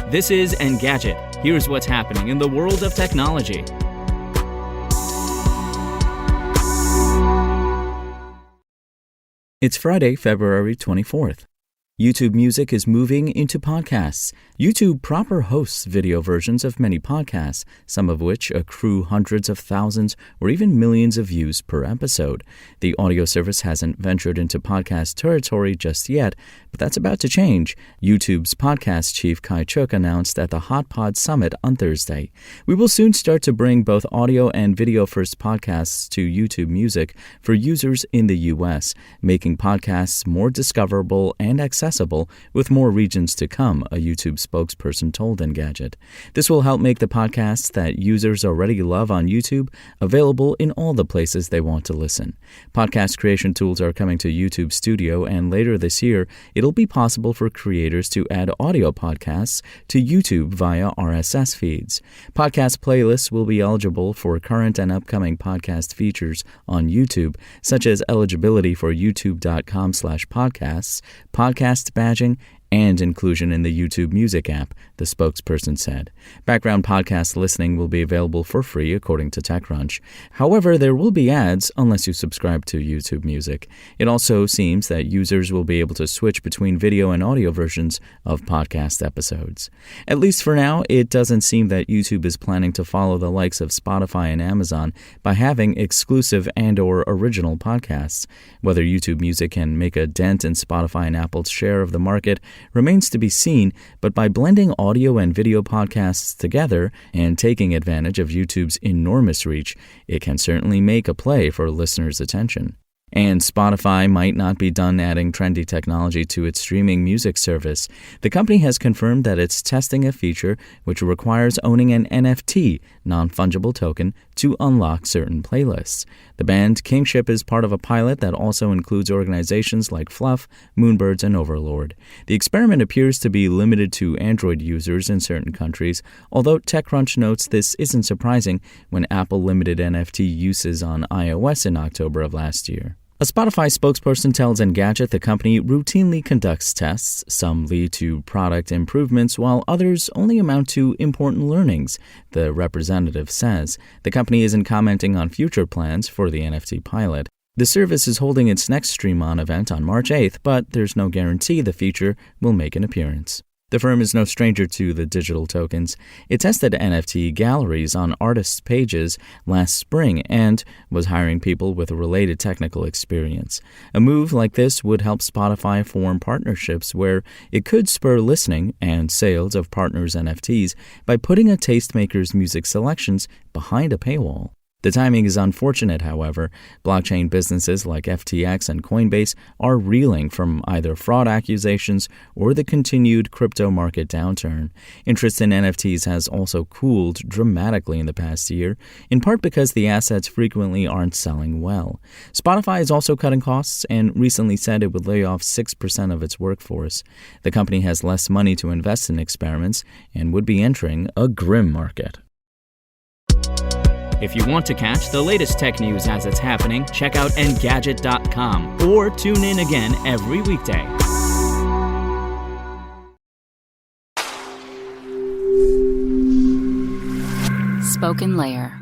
This is Engadget. Here's what's happening in the world of technology. It's Friday, February 24th. YouTube Music is moving into podcasts. YouTube proper hosts video versions of many podcasts, some of which accrue hundreds of thousands or even millions of views per episode. The audio service hasn't ventured into podcast territory just yet, but that's about to change. YouTube's podcast chief Kai Chuk announced at the HotPod Summit on Thursday. We will soon start to bring both audio and video-first podcasts to YouTube Music for users in the U.S., making podcasts more discoverable and accessible, with more regions to come, a YouTube spokesperson told Engadget. This will help make the podcasts that users already love on YouTube available in all the places they want to listen. Podcast creation tools are coming to YouTube Studio, and later this year, it'll be possible for creators to add audio podcasts to YouTube via RSS feeds. Podcast playlists will be eligible for current and upcoming podcast features on YouTube, such as eligibility for youtube.com/podcasts, podcast badging, and inclusion in the YouTube Music app, the spokesperson said. Background podcast listening will be available for free, according to TechCrunch. However, there will be ads unless you subscribe to YouTube Music. It also seems that users will be able to switch between video and audio versions of podcast episodes. At least for now, it doesn't seem that YouTube is planning to follow the likes of Spotify and Amazon by having exclusive and/or original podcasts. Whether YouTube Music can make a dent in Spotify and Apple's share of the market remains to be seen, but by blending audio and video podcasts together and taking advantage of YouTube's enormous reach, it can certainly make a play for listeners' attention. And Spotify might not be done adding trendy technology to its streaming music service. The company has confirmed that it's testing a feature which requires owning an NFT, non-fungible token, to unlock certain playlists. The band Kingship is part of a pilot that also includes organizations like Fluff, Moonbirds, and Overlord. The experiment appears to be limited to Android users in certain countries, although TechCrunch notes this isn't surprising when Apple limited NFT uses on iOS in October of last year. A Spotify spokesperson tells Engadget the company routinely conducts tests. Some lead to product improvements, while others only amount to important learnings, the representative says. The company isn't commenting on future plans for the NFT pilot. The service is holding its next Stream On event on March 8th, but there's no guarantee the feature will make an appearance. The firm is no stranger to the digital tokens. It tested NFT galleries on artists' pages last spring and was hiring people with a related technical experience. A move like this would help Spotify form partnerships where it could spur listening and sales of partners' NFTs by putting a tastemaker's music selections behind a paywall. The timing is unfortunate, however. Blockchain businesses like FTX and Coinbase are reeling from either fraud accusations or the continued crypto market downturn. Interest in NFTs has also cooled dramatically in the past year, in part because the assets frequently aren't selling well. Spotify is also cutting costs and recently said it would lay off 6% of its workforce. The company has less money to invest in experiments and would be entering a grim market. If you want to catch the latest tech news as it's happening, check out Engadget.com or tune in again every weekday. Spoken Layer.